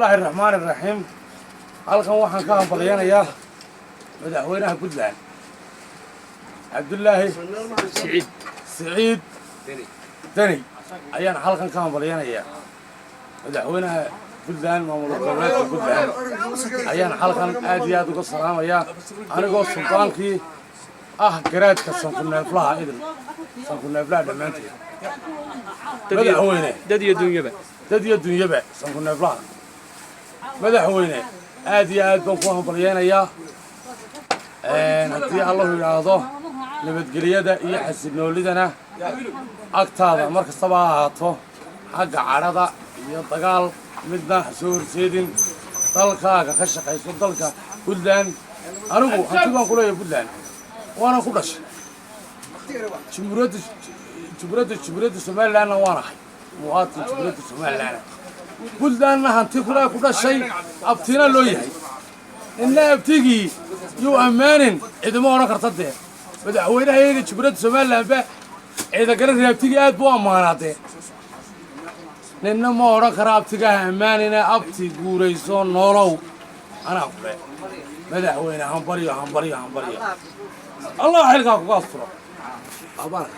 الله الرحمن الرحيم. halkan waxaan ka hambalyeynaya madaxweynaha Puntland Abdullaahi Saciid Dani ayaan halkan ka hambalyeynaya madaxweynaha Puntland maamulka gobolka Puntland ayaan halkan aad iyo aad uga salaamaya anigoo sultaankii garaadka sankuneeflaha idin sankuneeflaha dhamaanteed madaxweyne dad iyo dunyaba sankuneeflaha madaxweyne aad iyo aad baan ku hambalyeynaya haddii Allah yiraahdo nabadgelyada iyo xasilnoolidana agtaada mar kastaba ha ahaato xagga carada iyo dagaal midna soo horseedin dalkaaga ka shaqayso dalka Puntland anigu hantidan ku leeyahay Puntland waana ku dhashay jumhuuriyadda Somaliland waana hay muwaadin jumhuuriyadda Somaliland Puntland hanti kula ku dhashay abtiina loo yahay inna abtigii yuu amaanin idimo oran kartade madaxweynaha ayaga jumhuuriyadda Somaliland ba ciidan kale reebtigii aad buu amaanaatay ninna ma oran kara abtigaha amaanina abti guurayso noolow anaa kule madaxweyne hambariyo Allah xilka ku qaastro abaan